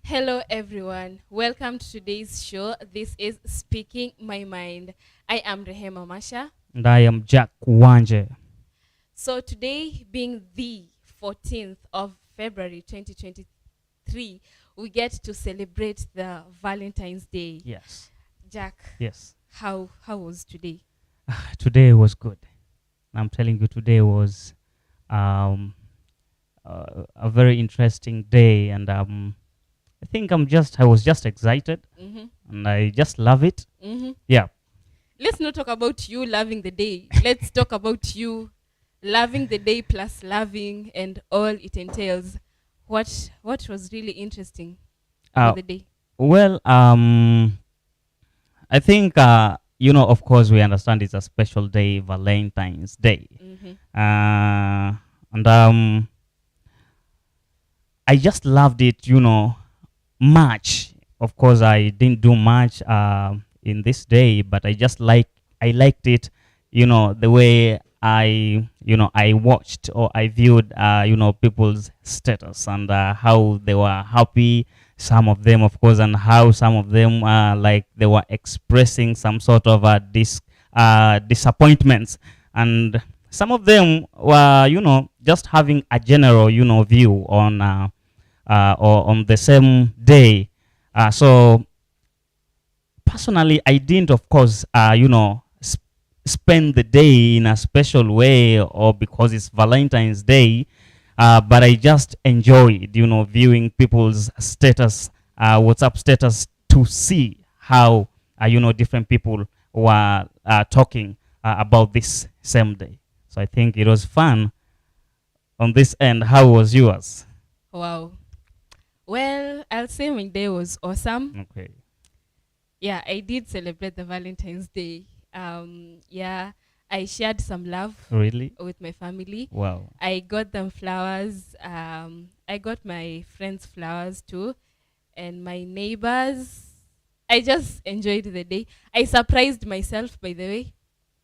Hello, everyone. Welcome to today's show. This is Speaking My Mind. I am Rehema Masha. And I am Jack Wanje. So, today, being the 14th of February 2023, we get to celebrate the Valentine's Day. Yes. Jack, Yes. how was today? Today was good. I'm telling you, today was a very interesting day, and I think I was just excited, Mm-hmm. and I just love it. Mm-hmm. Yeah. Let's not talk about you loving the day. Let's talk about you loving the day plus loving and all it entails. What was really interesting Uh, about the day? well, I think of course, we understand it's a special day, Valentine's Day, Mm-hmm. and I just loved it. Much. Of course, I didn't do much in this day, but I liked it. The way I watched or I viewed people's status and how they were happy. Some of them, of course, and how some of them like they were expressing some sort of disappointments, and some of them were just having a general view on. Or on the same day. So personally, I didn't, of course, spend the day in a special way or because it's Valentine's Day, but I just enjoyed, viewing people's status, WhatsApp status, to see how, different people were talking about this same day. So I think it was fun on this end. How was yours? Wow. Well, I'll say my day was awesome. Okay. Yeah, I did celebrate the Valentine's Day. Yeah, I shared some love Really? with my family. Wow. I got them flowers. I got my friends flowers too, and my neighbors. I just enjoyed the day. I surprised myself, by the way,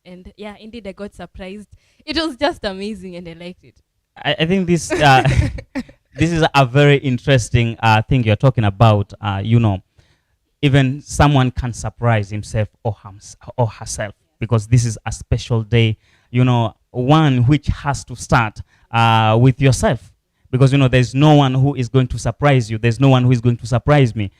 and yeah, indeed, I got surprised. It was just amazing, and I liked it. I think this this is a very interesting thing you're talking about. Even someone can surprise himself or herself because this is a special day. One which has to start with yourself, because there's no one who is going to surprise you. There's no one who is going to surprise me.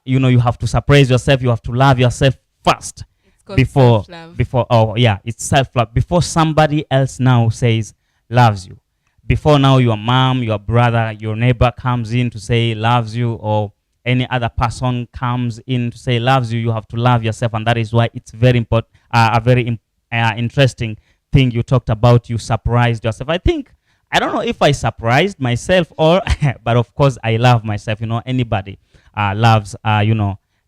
You have to surprise yourself. You have to love yourself first It's called before self-love. before. Oh yeah, it's self love before somebody else now says loves you. Before now your mom, your brother, your neighbor comes in to say loves you, or any other person comes in to say loves you, you have to love yourself. And that is why it's very important, a very interesting thing you talked about. You surprised yourself. I don't know if I surprised myself or but of course I love myself. Anybody loves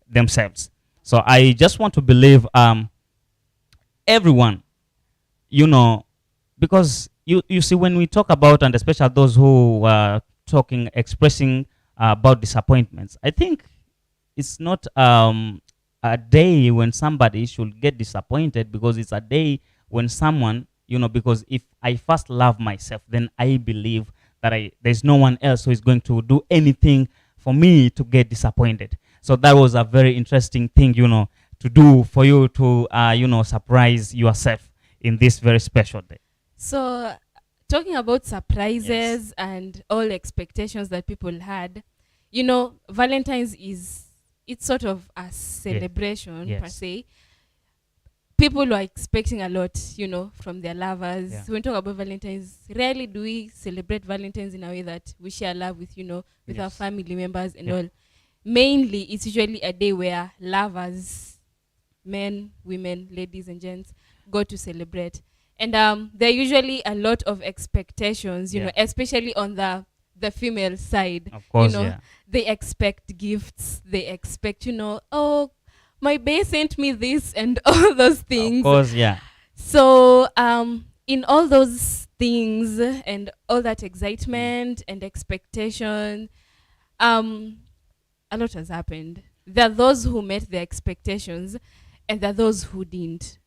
themselves. So I just want to believe everyone, because you see, when we talk about, and especially those who are expressing about disappointments, I think it's not a day when somebody should get disappointed, because it's a day when someone, because if I first love myself, then I believe that there's no one else who is going to do anything for me to get disappointed. So that was a very interesting thing, to do, for you to surprise yourself in this very special day. So, talking about surprises and all expectations that people had, Valentine's it's sort of a celebration per Yes. se. People are expecting a lot, from their lovers. Yeah. When we talk about Valentine's, rarely do we celebrate Valentine's in a way that we share love with, with our Yes. family members and Yeah. all. Mainly, it's usually a day where lovers, men, women, ladies, and gents, go to celebrate. And there are usually a lot of expectations, Yeah. especially on the female side. Of course, yeah. They expect gifts. They expect, oh, my bae sent me this and all those Of things. course, yeah. So in all those things and all that excitement and expectation, a lot has happened. There are those who met their expectations, and there are those who didn't.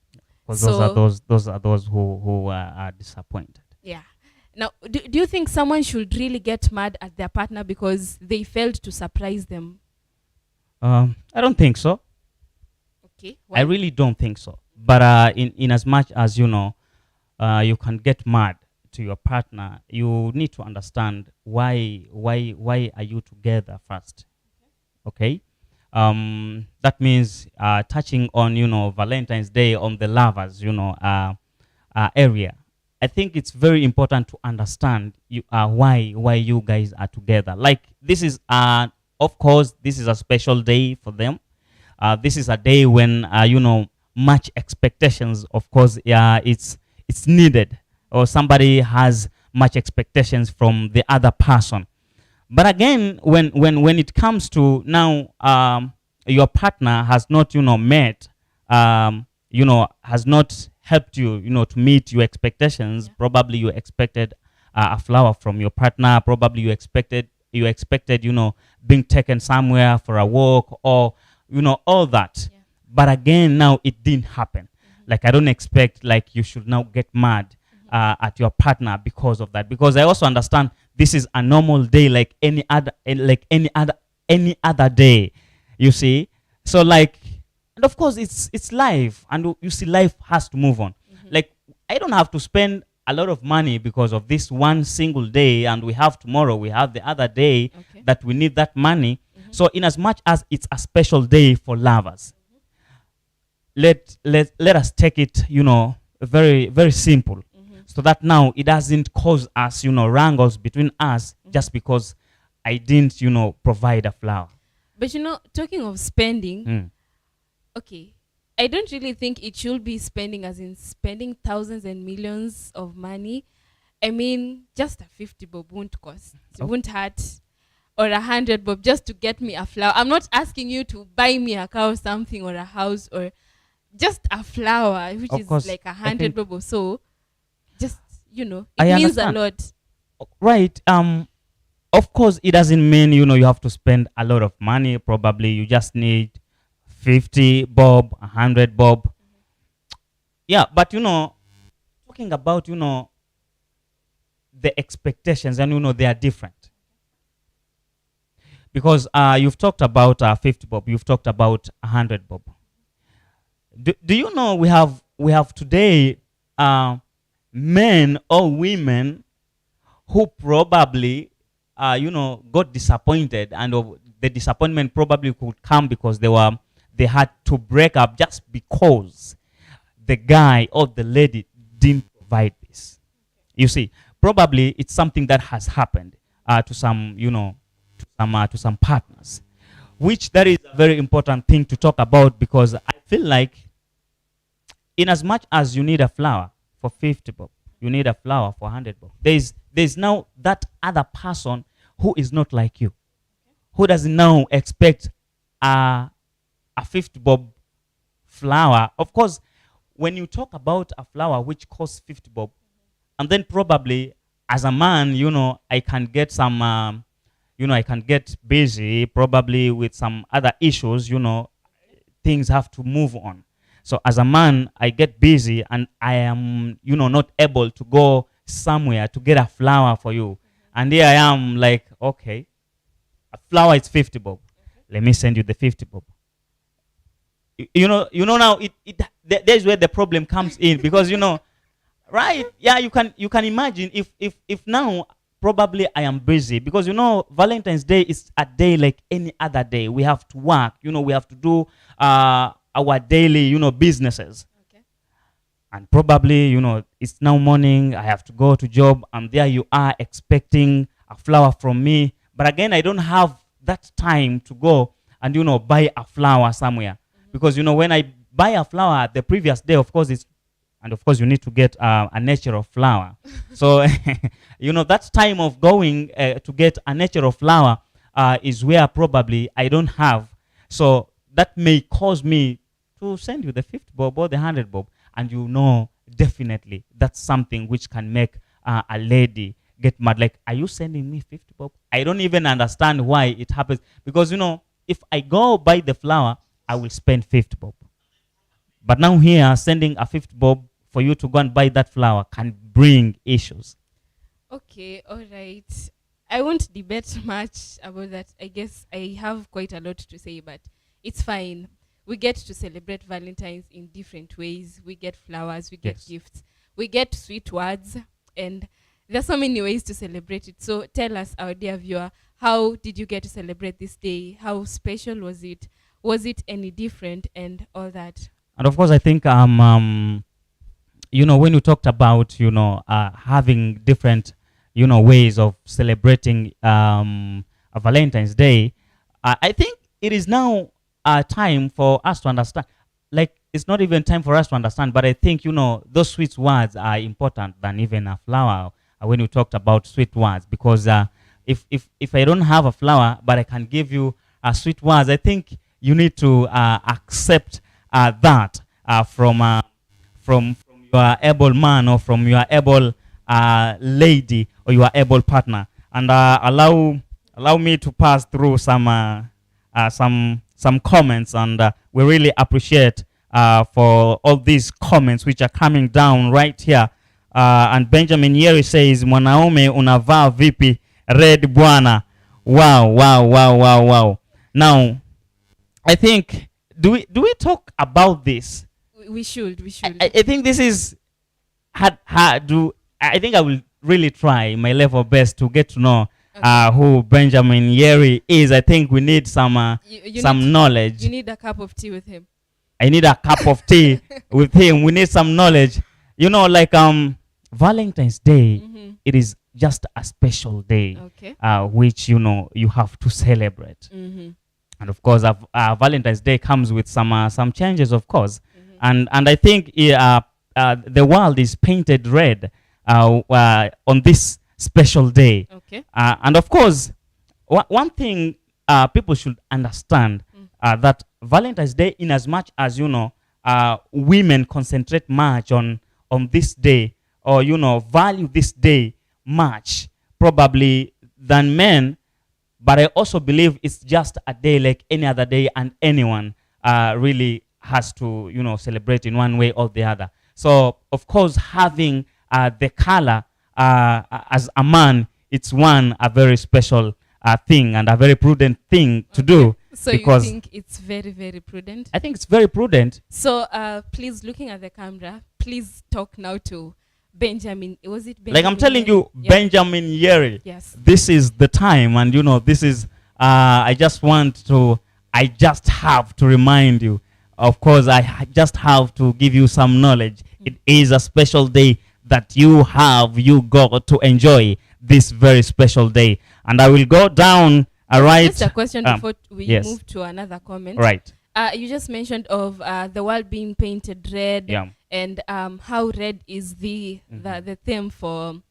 Because So those are those who are disappointed. yeah. Now, do you think someone should really get mad at their partner because they failed to surprise them? I don't think so. Okay, I why? really don't think so. But in as much as you can get mad to your partner, you need to understand why are you together first. Okay, that means touching on Valentine's Day on the lovers area. I think it's very important to understand why you guys are together. Like this is of course this is a special day for them. This is a day when much expectations. Of course, it's needed, or somebody has much expectations from the other person. But again, when it comes to now, your partner has not met, has not helped you, to meet your expectations. Yeah. Probably you expected a flower from your partner. Probably you expected being taken somewhere for a walk, or all that. Yeah. But again, now it didn't happen. Like I don't expect like you should now get mad at your partner because of that. Because I also understand this is a normal day, like any other day. You see, so like, and of course it's life, and you see, life has to move on. Like I don't have to spend a lot of money because of this one single day, and we have tomorrow, we have the other day Okay. that we need that money. So in as much as it's a special day for lovers, let us take it very very simple, so that now it doesn't cause us wrangles between us just because I didn't provide a flower. But talking of spending, Mm. okay, I don't really think it should be spending as in spending thousands and millions of money. I mean, just a 50 bob won't cost. It Oh. won't hurt. Or 100 bob just to get me a flower. I'm not asking you to buy me a car or something, or a house, or just a flower, which Of is course, like I 100 think bob or so. Just, it I means a understand. lot. Right. Of course, it doesn't mean you have to spend a lot of money. Probably you just need 50 bob, 100 bob. Yeah, but talking about the expectations, and they are different. Because you've talked about 50 bob, you've talked about 100 bob. Do you know we have today men or women who probably got disappointed, and the disappointment probably could come because they had to break up just because the guy or the lady didn't provide this. You see, probably it's something that has happened to some to some partners, which that is a very important thing to talk about, because I feel like in as much as you need a flower for 50 bob, you need a flower for 100 bob. There's now that other person who is not like you, who doesn't now expect a 50 bob flower. Of course, when you talk about a flower which costs 50 bob, and then probably as a man, I can get some, I can get busy probably with some other issues, things have to move on. So as a man, I get busy and I am, not able to go somewhere to get a flower for you. And here I am like, okay, a flower is 50 bob. Let me send you the 50 bob. Now there's where the problem comes in, because right? Yeah, you can imagine if now probably I am busy, because Valentine's Day is a day like any other day. We have to work, we have to do our daily businesses. Okay. And probably it's now morning, I have to go to job, and there you are expecting a flower from me. But again, I don't have that time to go and buy a flower somewhere, because when I buy a flower the previous day, of course and of course you need to get a natural flower. So that time of going to get a natural flower is where probably I don't have. So that may cause me to send you the 50 bob or the 100 bob, and definitely that's something which can make a lady get mad. Like, are you sending me 50 bob? I don't even understand why it happens, because if I go buy the flower, I will spend 50 bob. But now here, sending a 50 bob for you to go and buy that flower can bring issues. Okay, all right. I won't debate much about that. I guess I have quite a lot to say, but it's fine. We get to celebrate Valentine's in different ways. We get flowers, we get Yes. gifts, we get sweet words, and there's so many ways to celebrate it. So tell us, our dear viewer, how did you get to celebrate this day? How special was it? Was it any different and all that? And of course, I think when you talked about having different ways of celebrating a Valentine's Day, I think it is now time for us to understand. Like, it's not even time for us to understand, but I think those sweet words are important than even a flower. When you talked about sweet words, because if I don't have a flower but I can give you sweet words, I think you need to accept that from your able man, or from your able lady, or your able partner. And allow me to pass through some comments, and we really appreciate for all these comments which are coming down right here. And Benjamin Yeri says, mwanaume unavaa vipi red bwana. Wow, wow, wow, wow, wow. Now, I think, do we talk about this? We should. We should. I think this is I think I will really try my level best to get to know who Benjamin Yeri is. I think we need some knowledge. You need a cup of tea with him. I need a cup of tea with him. We need some knowledge. Like Valentine's Day, it is just a special day, Okay. which you have to celebrate. And of course, Valentine's Day comes with some changes, of course. And I think the world is painted red on this special day. Okay. And of course, one thing people should understand, that Valentine's Day, in as much as women concentrate much on this day, or value this day much probably than men, but I also believe it's just a day like any other day, and anyone really has to celebrate in one way or the other. So of course, having the color as a man, it's a very special thing, and a very prudent thing to do. So you think it's very, very prudent? I think it's very prudent. So please, looking at the camera, please talk now to Benjamin. Was it Benjamin? Like I'm telling you, Yeah. Benjamin Yeri. Yes. This is the time, and this is. I just have to remind you. Of course, I just have to give you some knowledge. It is a special day that you got to enjoy this very special day. And I will go down. Right. Just a question before we move to another comment. Right. You just mentioned of the world being painted red, Yeah. and how red is the theme for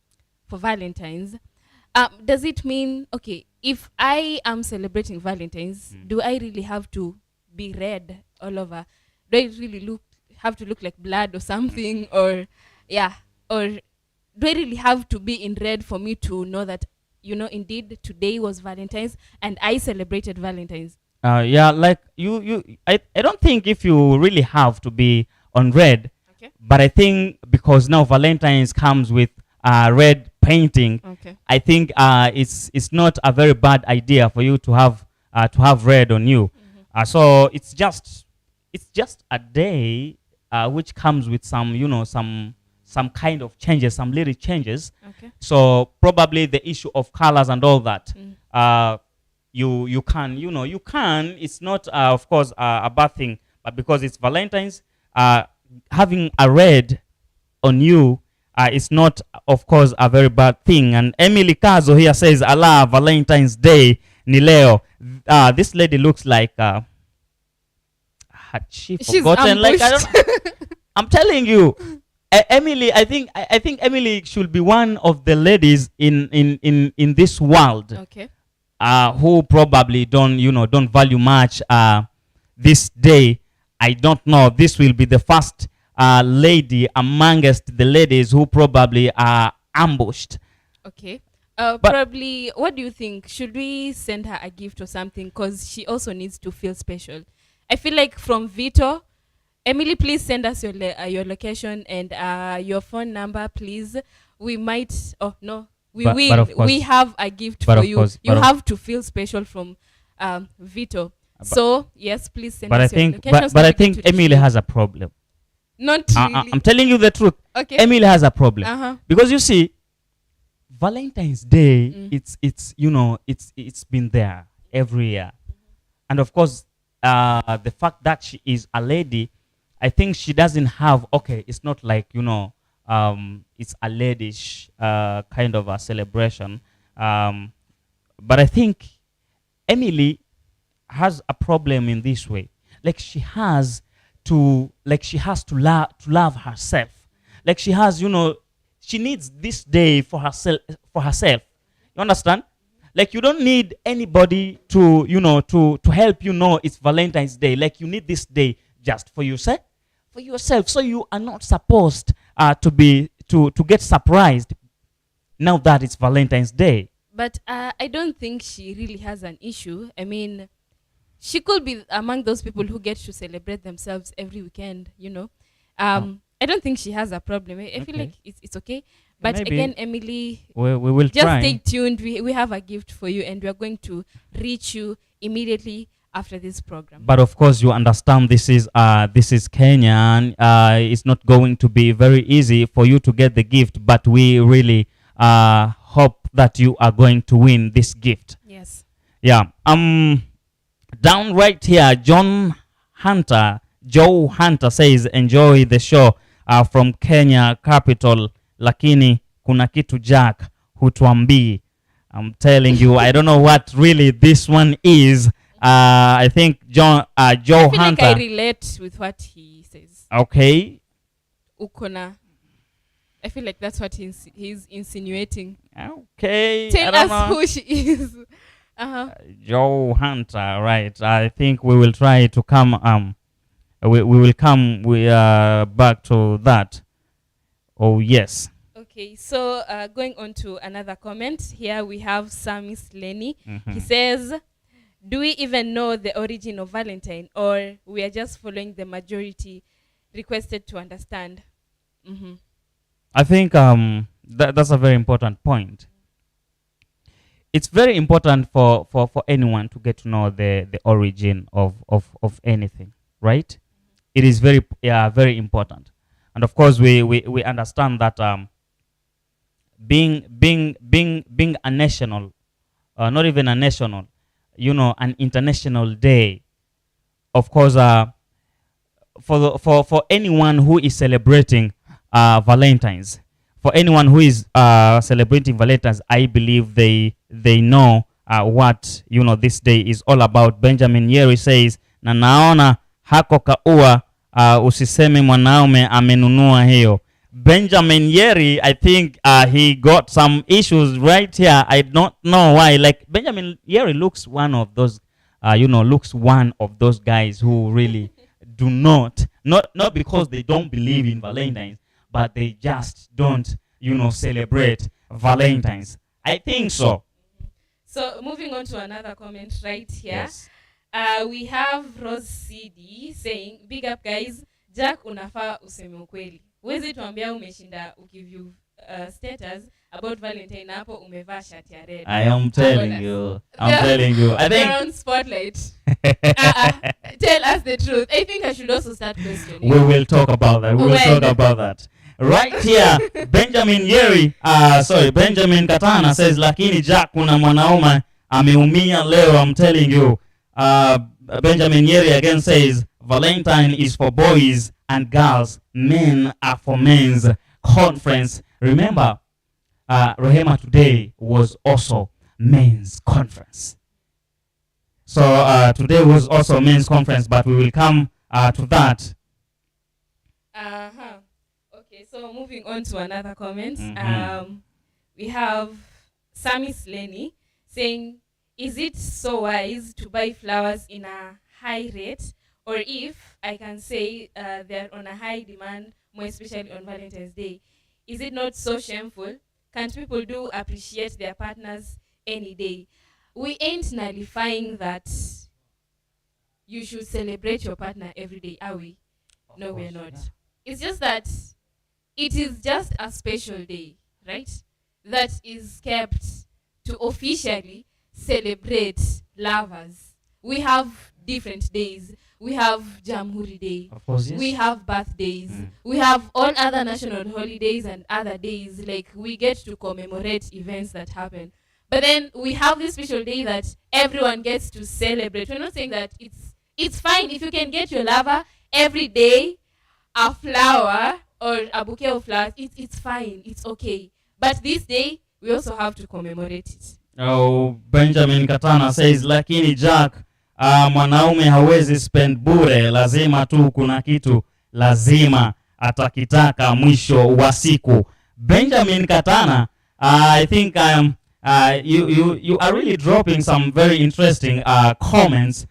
Valentine's. Does it mean, okay, if I am celebrating Valentine's, do I really have to be red all over? Do I really have to look like blood or something, or do I really have to be in red for me to know that indeed today was Valentine's and I celebrated Valentine's? Like I don't think if you really have to be on red. Okay. But I think because now Valentine's comes with red painting, Okay. I think it's not a very bad idea for you to have red on you. So it's just a day which comes with some kind of changes, some little changes. Okay. So probably the issue of colors and all that. You can. It's not of course a bad thing, but because it's Valentine's, having a red on you is not, of course, a very bad thing. And Emily Kazo here says, Allah, Valentine's Day ni leo. This lady looks like had she She's forgotten? Like, ambushed. I'm telling you, Emily. I think Emily should be one of the ladies in this world. Okay. Who probably don't value much this day. I don't know. This will be the first lady amongst the ladies who probably are ambushed. Okay. Probably, what do you think? Should we send her a gift or something? Because she also needs to feel special. I feel like from Vito, Emily, please send us your location and your phone number, please. We might, we But of course, we have a gift but for of you. course, You have to feel special from Vito. So yes, please send but I us your think, locations. but I navigate think to the Emily show. has a problem. Not really. I'm telling you the truth. Okay. Emily has a problem Uh-huh. because you see, Valentine's Day, Mm. it's you know, it's been there every year, and of course, the fact that she is a lady, I think she doesn't have. Okay, it's not like, you know, it's a ladish kind of a celebration, but I think Emily has a problem in this way. Like she has to love herself. Like she has, you know, she needs this day for herself. You understand? Like you don't need anybody to, you know, to help you know it's Valentine's Day. Like you need this day just for yourself, for yourself. So you are not supposed to get surprised now that it's Valentine's Day. But I don't think she really has an issue. I mean, she could be among those people who get to celebrate themselves every weekend, you know. I don't think she has a problem. I feel Okay. like it's okay. But Maybe. again, Emily, We will just try. stay tuned. We have a gift for you, and we are going to reach you immediately after this program. But of course, you understand this is Kenya, and it's not going to be very easy for you to get the gift. But we really hope that you are going to win this gift. Yes. Yeah. Down right here, Joe Hunter says, enjoy the show from Kenya capital, lakini kuna kitu Jack hutuambii. I'm telling you, I don't know what really this one is. I think Joe I feel Hunter. like I relate with what he says. Okay. Ukona. I feel like that's what he's insinuating. Okay. Tell I us don't know. who she is. Uh-huh. Joe Hunter, right? I think we will try to come. We will come back to that. Oh yes. Okay, so going on to another comment. Here we have Samis Lenny. Mhm. He says, do we even know the origin of Valentine, or we are just following the majority requested to understand? Mm-hmm. I think that's a very important point. It's very important for anyone to get to know the origin of anything, right? It is very important. And of course we understand that being a national, not even a national, you know, an international day, of course, for anyone who is celebrating Valentine's, for anyone who is celebrating Valentine's, I believe they know what, you know, this day is all about. Benjamin Yeri says, na naona hako kaua usiseme mwanaume amenunua hiyo. Benjamin Yeri, I think he got some issues right here. I don't know why. Like Benjamin Yeri looks one of those, looks one of those guys who really do not because they don't believe in Valentine's, but they just don't, you know, celebrate Valentine's. I think so. So moving on to another comment right here. Yes. We have Rose CD saying, big up guys, Jack unafaa useme ukweli. Wezi tuambia umeshinda ukiview status about Valentine hapo umevaa shati ya red. I am telling you. I think they're on spotlight. Tell us the truth. I think I should also start questioning. we will talk about that. Right here, Benjamin Katana says, lakini Jack kuna mwanaume ameumia leo, I'm telling you. Benjamin Yeri again says, Valentine is for boys and girls, men are for men's conference. Remember, Rehema today was also men's conference. So today was also men's conference, but we will come to that. Uh-huh. Okay, so moving on to another comment. Mhm. We have Sami Sleni saying, is it so wise to buy flowers in a high rate, or if I can say they're on a high demand, more especially on Valentine's Day, is it not so shameful? Can't people do appreciate their partners any day? We ain't nullifying that you should celebrate your partner every day, are we? No, we're not. It's just that it is just a special day, right? that is kept to officially celebrate lovers. We have different days. We have Jamhuri Day. Of course, yes. We have birthdays. Mm. We have all other national holidays and other days. Like, we get to commemorate events that happen. But then we have this special day that everyone gets to celebrate. We're not saying that it's fine if you can get your lover every day a flower or a bouquet of flowers. It's fine. It's okay. But this day, we also have to commemorate it. Oh, Benjamin Katana says, lakini Jack, mwanaume hawezi spend bure, lazima tu kuna kitu lazima atakitaka mwisho wa siku. Benjamin Katana, I think you are really dropping some very interesting comments.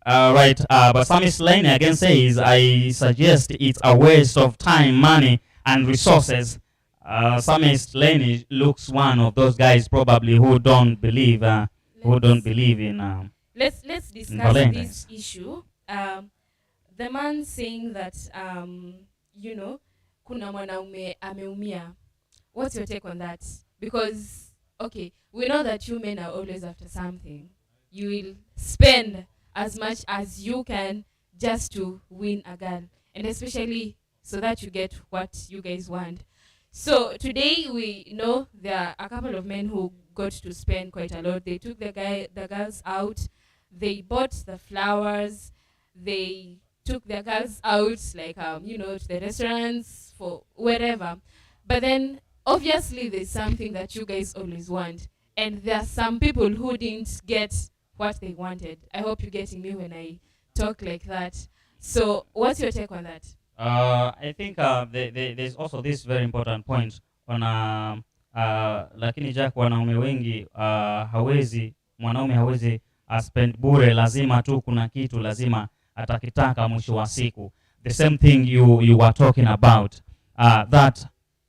Right, but Samis Lane again says, I suggest it's a waste of time, money, and resources. Samis Lane looks one of those guys probably who don't believe in. Let's discuss this issue. The man saying that kuna mwanaume ameumia. What's your take on that? Because okay, we know that you men are always after something. You will spend as much as you can just to win a girl, and especially so that you get what you guys want. So today we know there are a couple of men who got to spend quite a lot. They took the girls out, they bought the flowers, they took their girls out like to the restaurants, for wherever. But then obviously there's something that you guys always want, and there are some people who didn't get what they wanted. I hope you're getting me when I talk like that. So what's your take on that? I think there's also this very important point on lakini Jack, wanaume wengi mwanaume hawezi spend bure, lazima tu kuna kitu lazima atakitaka mwisho wa siku. The same thing you were talking about, that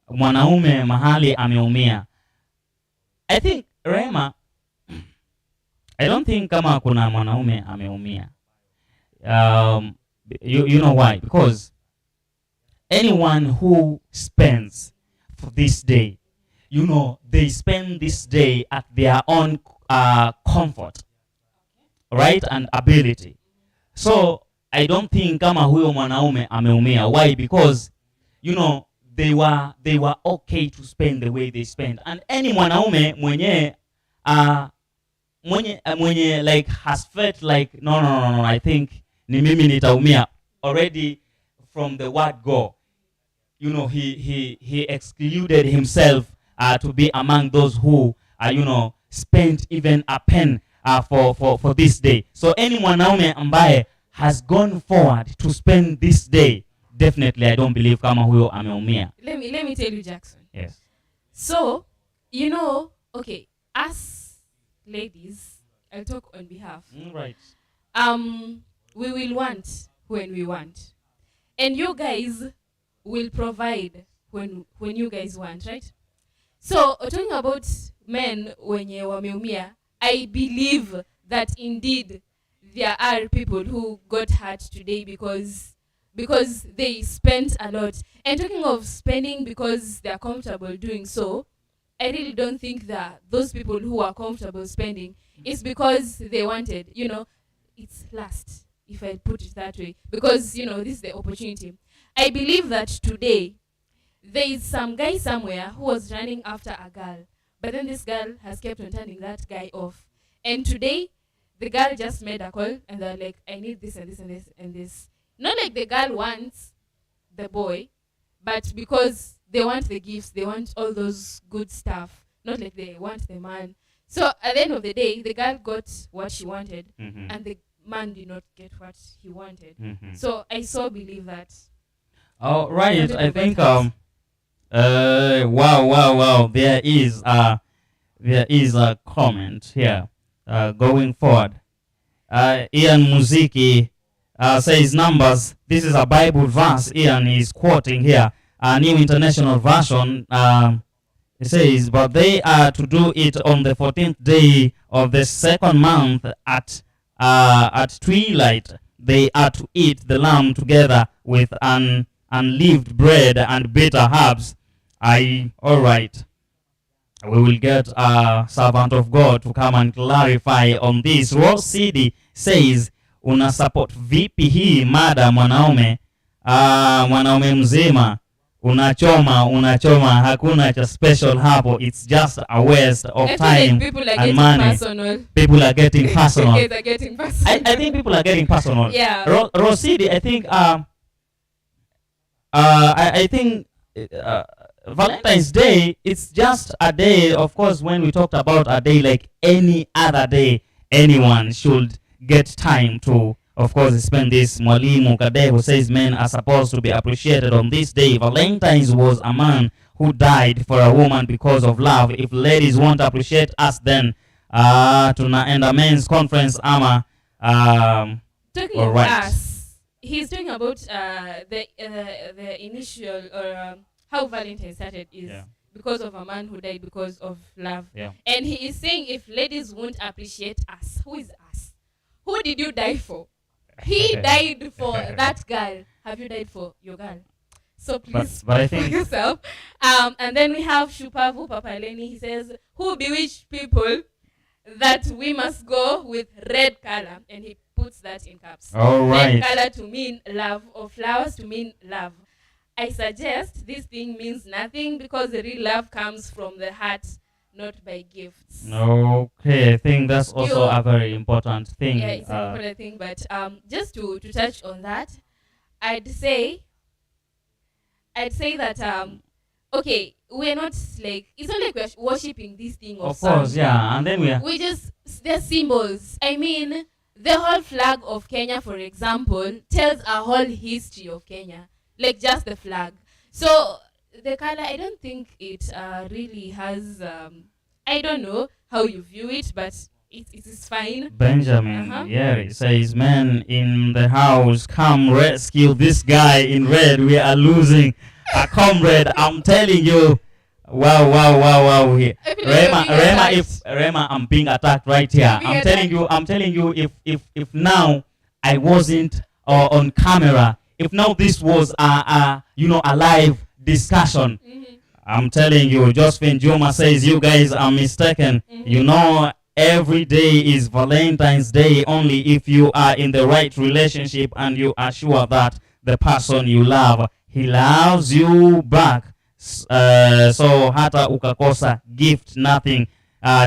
mwanaume mahali ameumia. I think Rema, I don't think kama kuna mwanaume ameumia. You know why? Because anyone who spends for this day, they spend this day at their own comfort, right, and ability. So I don't think kama huyo mwanaume ameumia. Why? Because they were okay to spend the way they spend, and any mwanaume mwenye like has felt like no, I think ni mimi nitaumia already from the word go. He excluded himself to be among those who spent even a pen for this day. So any mwanaume ambaye has gone forward to spend this day, definitely I don't believe kama huyo ameumia. Let me tell you, Jackson. Yes. So, okay, us ladies, I'll talk on behalf. Right. We will want when we want, and you guys will provide when you guys want, right? So talking about men wenye wameumia, I believe that indeed there are people who got hurt today because they spent a lot. And talking of spending because they are comfortable doing so, I really don't think that those people who are comfortable spending is because they wanted, it's lust, if I put it that way, because this is the opportunity. I believe that today there is some guy somewhere who was running after a girl, but then this girl has kept on turning that guy off. And today the girl just made a call and they're like, I need this and this and this and this. Not like the girl wants the boy, but because they want the gifts, they want all those good stuff, not like they want the man. So at the end of the day, the girl got what she wanted, and the man did not get what he wanted. So I so believe that. Oh, right. I think wow. There is a comment here. Going forward, Ian Muziki says numbers. This is a Bible verse. Ian is quoting here, a New International Version. It says, but they are to do it on the 14th day of the second month at twilight. They are to eat the lamb together with unleavened bread and bitter herbs. All right. We will get a servant of God to come and clarify on this. Rose City says, una support vipi hii mada mwanaume? Mwanaume mzima unachoma hakuna cha special hapo. It's just a waste of time and money. Personal. People are getting personal. They're getting personal. I think people are getting personal. Yeah. Rose City, I think Valentine's Day, it's just a day. Of course, when we talked about a day like any other day, anyone should get time to, of course, spend this. Mwalimu Kade, who says men are supposed to be appreciated on this day. Valentine's was a man who died for a woman because of love. If ladies won't appreciate us, then tunaenda men's conference ama talking about us, he's talking about the initial or how Valentine started is because of a man who died because of love. Yeah. And he is saying if ladies won't appreciate us, who is us? Who did you die for? He died for that girl. Have you died for your girl? So please but I think for yourself. And then we have Shupavu Papaleni. He says, who bewitched people that we must go with red color? And he puts that in caps. All right. Red color to mean love, or flowers to mean love. I suggest this thing means nothing because the real love comes from the heart, not by gifts. Okay, I think that's also a very important thing. Yeah, it's an important thing. But just to touch on that, I'd say that okay, we're not like, it's not like we're worshipping this thing of course, yeah, and then they're symbols. I mean, the whole flag of Kenya, for example, tells a whole history of Kenya. Like just the flag. So the color, I don't think it really has. I don't know how you view it, but it is fine. Benjamin, yeah, it says, men in the house, come rescue this guy in red. We are losing a comrade. I'm telling you. Wow. Rema, I'm being attacked right here. I'm telling you, if now I wasn't on camera. If now this was a live discussion, I'm telling you, Josephine Juma says you guys are mistaken. Every day is Valentine's Day only if you are in the right relationship and you are sure that the person you love, he loves you back. So hata ukakosa gift, nothing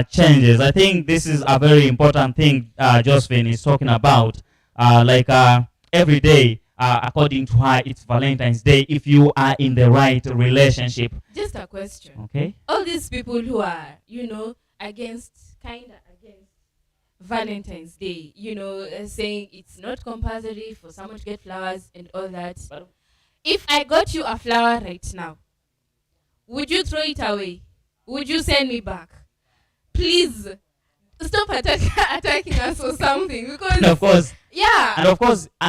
changes. I think this is a very important thing Josephine is talking about. Every day, according to her, it's Valentine's Day if you are in the right relationship. Just a question. Okay. All these people who are, against Valentine's Day, saying it's not compulsory for someone to get flowers and all that. But if I got you a flower right now, would you throw it away? Would you send me back? Please stop attacking us or something, because and of course, yeah, and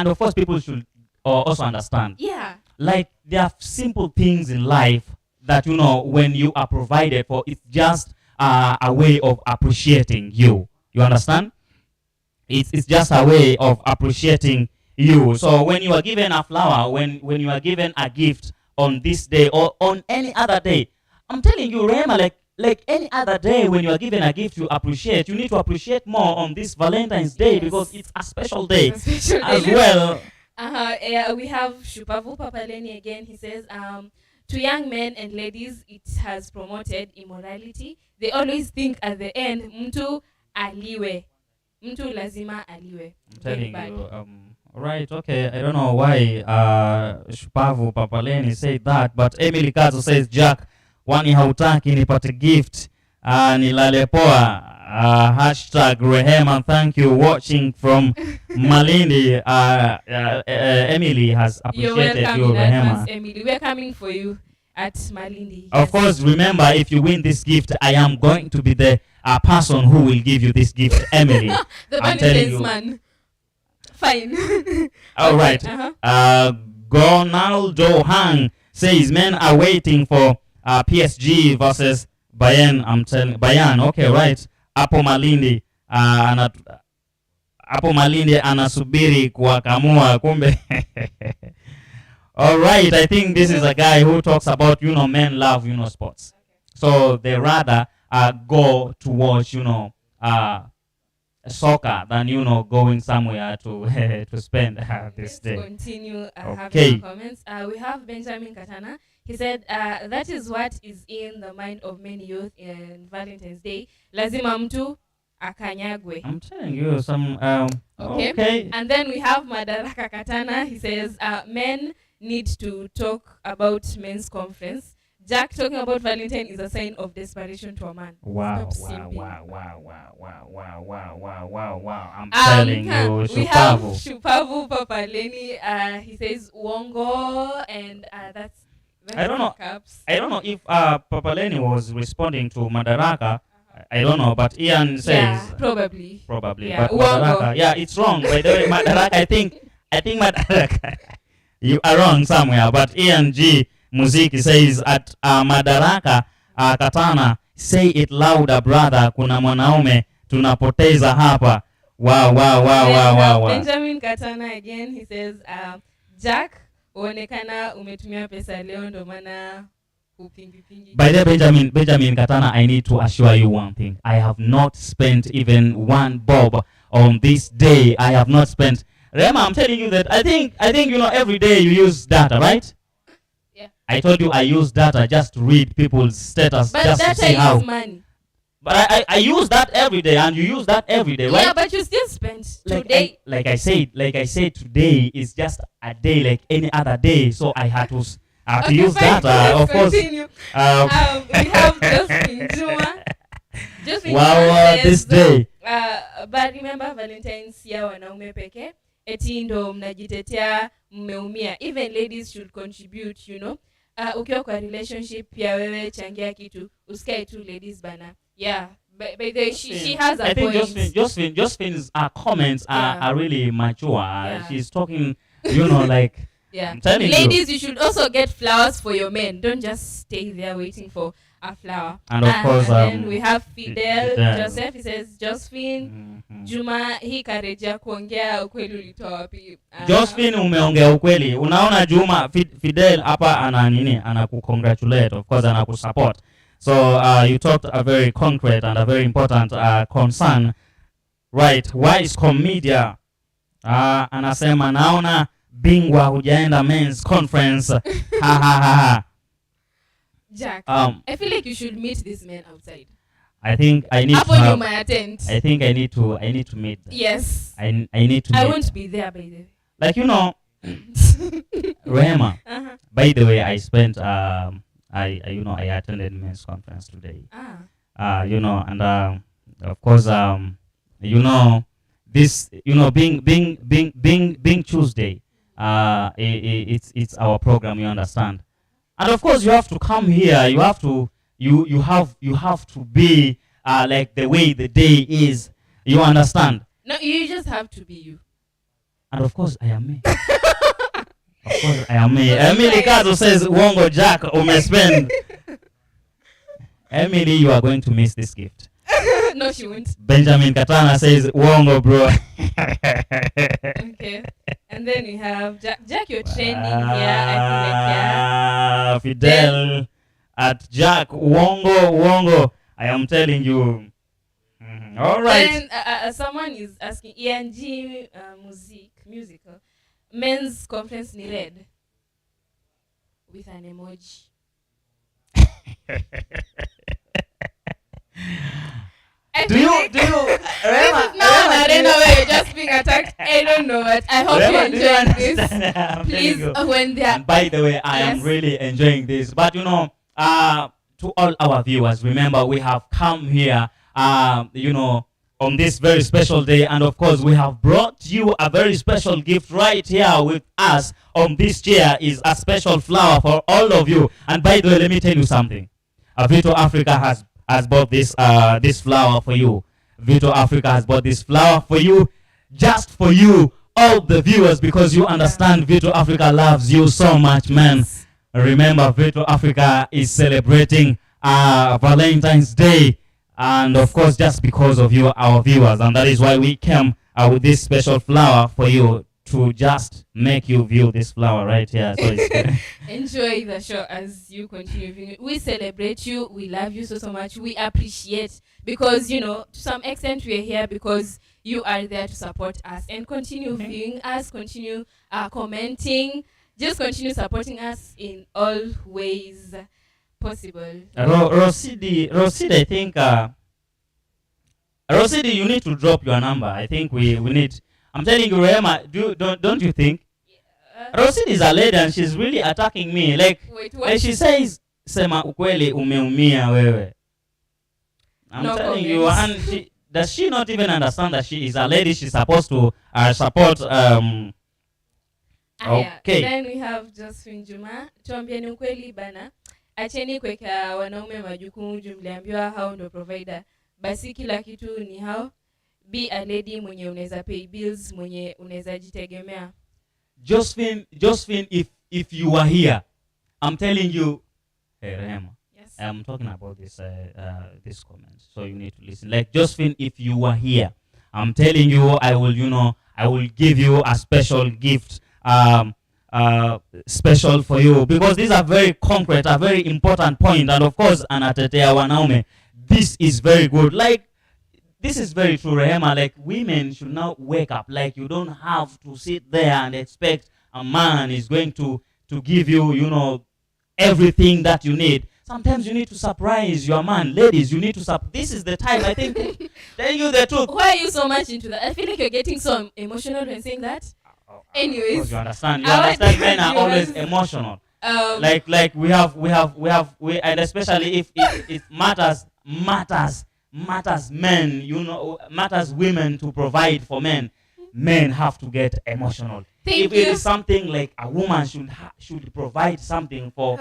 of course, people should also understand. Yeah, like there are simple things in life that when you are provided for, it's just a way of appreciating you. You understand? It's just a way of appreciating you. So when you are given a flower, when you are given a gift on this day or on any other day, I'm telling you, Rema, like any other day when you are given a gift you appreciate, you need to appreciate more on this Valentine's Day. Yes. Because it's a special day as well. Yeah, we have Shupavu Papaleni again. He says, to young men and ladies, it has promoted immorality. They always think at the end, mtu aliwe. Mtu lazima aliwe. I'm telling you, right, okay, I don't know why Shupavu Papaleni said that, but Emily Kazo says, Jack, wani hautaki nipate gift, nilale poa, hashtag Rehema, thank you, watching from Malindi. Emily has appreciated you, Rehema. Emily, we're coming for you at Malindi. Of course, remember, if you win this gift, I am going to be the person who will give you this gift, Emily. The Valentine's man. Fine. All right. Gonaldo Hang says men are waiting for PSG versus Bayern. I'm telling Bayern. Okay, right. Apo Malindi anasubiri kuwakamua kumbe. All right, I think this is a guy who talks about men love sports. So they rather go to watch, soccer than going somewhere to to spend this Let's day. continue having Okay. our comments. We have Benjamin Katana. He said, that is what is in the mind of many youth in Valentine's Day. Lazima mtu akanyagwe. I'm telling you some. Okay. Okay. And then we have Madaraka Katana. He says, men need to talk about men's conference. Jack talking about Valentine is a sign of desperation to a man. Wow, Stop wow, simping. wow. I'm telling you, We have Shupavu. Shupavu Papaleni. He says Wongo, and that's I don't know. Caps. I don't know if Papaleni was responding to Madaraka. I don't know, but Ian says Yeah, probably. Yeah. But Madaraka, yeah, it's wrong. By the way, Madaraka, I think Madaraka, you are wrong somewhere. But Ian G Muziki says at Madaraka Katana, say it louder brother, kuna mwanaume tunapoteza hapa. Wow. Benjamin Katana again, he says, Jack, uonekana umetumia pesa leo ndo maana upingi. By the Benjamin Katana, I need to assure you one thing. I have not spent even one bob on this day. I have not spent. Rema, I'm telling you that I think every day you use data, right? Yeah. I told you I use data just to read people's status, But just to data see how. is money. But I use that every day, and you use that every day, right? Yeah, but you still spend Like today. like I said, today is just a day like any other day. So I had to use fine, data, let's of course. continue. We have Justin Juma. Justin Wow, Juma says, this day. But remember Valentine's si ya wanaume peke. Eti ndo mnajitetea mmeumia. Even ladies should contribute, ukiwa kwa relationship pia wewe changia kitu. Usikae tu ladies bana. Yeah. By the way, she has a I think point. Joseph's comments are really mature. Yeah. She's talking, like. Yeah. I'm telling Ladies, you should also get flowers for your men. Don't just stay there waiting for a flower. And of course, and then we have Fidel Fidel. Joseph. He says, Josephine, Juma, hii kareja kuongea ukweli ulitoa wapi? Josephine, umeongea ukweli. Unaona Juma, Fidel hapa anaku-congratulate, of course anaku-support. So you talked a very concrete and a very important concern. Right, why is Comedia? Anasema naona bingwa hujaenda men's conference. Ha. Jack, I feel like you should meet this man outside. I think I need Hapo to nyuma ya tent. I think I need to meet them. Yes. I need to meet. I won't be there by the way. Like Rema. By the way, I spent I attended men's conference today. And of course this being Tuesday, it's our program, you understand. And of course you have to come here, you have to be like the way the day is, you understand. No, you just have to be you. And of course I am me. Of course I am me. Emily Kazo says Wongo Jack umespend. Emily, you are going to miss this gift. No, she won't. Benjamin Katana says Wongo, bro. Okay. And then we have Jack. Jack, you're trending here. I feel like, Fidel at Jack Wongo. I am telling you. All right. Then someone is asking ENG musical men's conference ni red with an emoji. Do you Rema, I don't know where you're just being attacked. I don't know what. I hope you're enjoying this. Please, when they are. And by the way, I am really enjoying this. But to all our viewers, remember we have come here, on this very special day, and of course we have brought you a very special gift right here with us on this chair. Is a special flower for all of you. And by the way, let me tell you something. Vito Africa has bought this flower for you. Vito Africa has bought this flower for you, just for you, all the viewers, because you understand Vito Africa loves you so much, man. Remember, Vito Africa is celebrating Valentine's Day, and of course just because of you, our viewers, and that is why we came with this special flower for you to just make you view this flower right here. So it's Enjoy the show as you continue viewing it. We celebrate you. We love you so much. We appreciate, because you know, to some extent we are here because you are there to support us, and continue viewing us, continue commenting, just continue supporting us in all ways possible. Rosidi, I think Rosidi, you need to drop your number. I think we need. I'm telling you, Rema, don't you think? Rosidi is a lady and she's really attacking me. Like, Wait, like she says, sema ukweli umeumia wewe. I'm No telling you, comments. and does she not even understand that she is a lady? She's supposed to support. Okay. Then we have Josephine Juma. Tuambieni ukweli bana. Acheni kuweka wanaume majukumu juu mliambiwa hao ndio provider. Basi kila kitu ni hao. Be a lady mwenye unaweza pay bills, mwenye unaweza jitegemea. Josephine, if you are here, I'm telling you, hey Rehema, Yes. I'm talking about this comment, so you need to listen. Like Josephine, if you are here, I'm telling you, I will give you a special gift, special for you, because these are very concrete, a very important point, and of course, anatetea wanaume. This is very good. Like, this is very true, Rehema. Like, women should now wake up. Like, you don't have to sit there and expect a man is going to give you, everything that you need. Sometimes you need to surprise your man. Ladies, you need to this is the time, I think, tell you the truth. Why are you so much into that? I feel like you're getting so emotional when saying that. Anyways, you understand men are always emotional. Like we have, and especially if it matters men, matters women to provide for men. Men have to get emotional. If it is something like a woman should provide something for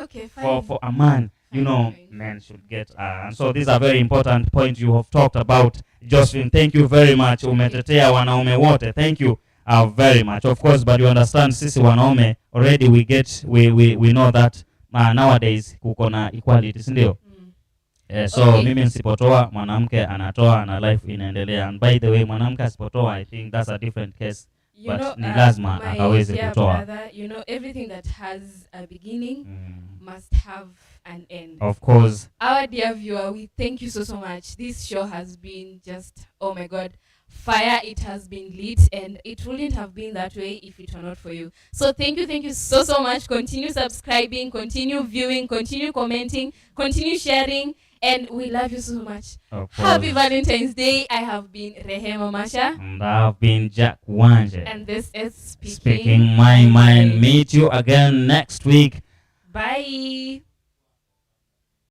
a man, men should get. And so these are very important points you have talked about, Josephine. Thank you very much. Umetetea wanaume wote. Thank you very much. Of course, but you understand, sisi wanaume already we know that nowadays kuko na equality, si ndio? So mimi nisipotoa, mwanamke anatoa na life inaendelea. And by the way, mwanamke asipotoa, I think that's a different case. But ni lazima akaweze kutoa. Everything that has a beginning must have an end. Of course. Our dear viewer, we thank you so much. This show has been just, oh my God, fire. It has been lit, and it wouldn't have been that way if it were not for you. So thank you so much. Continue subscribing, continue viewing, continue commenting, continue sharing, and we love you so much. Happy Valentine's Day. I have been Rehema Masha. And I have been Jack Wanje. And this is Speaking My Mind. Meet you again next week. Bye.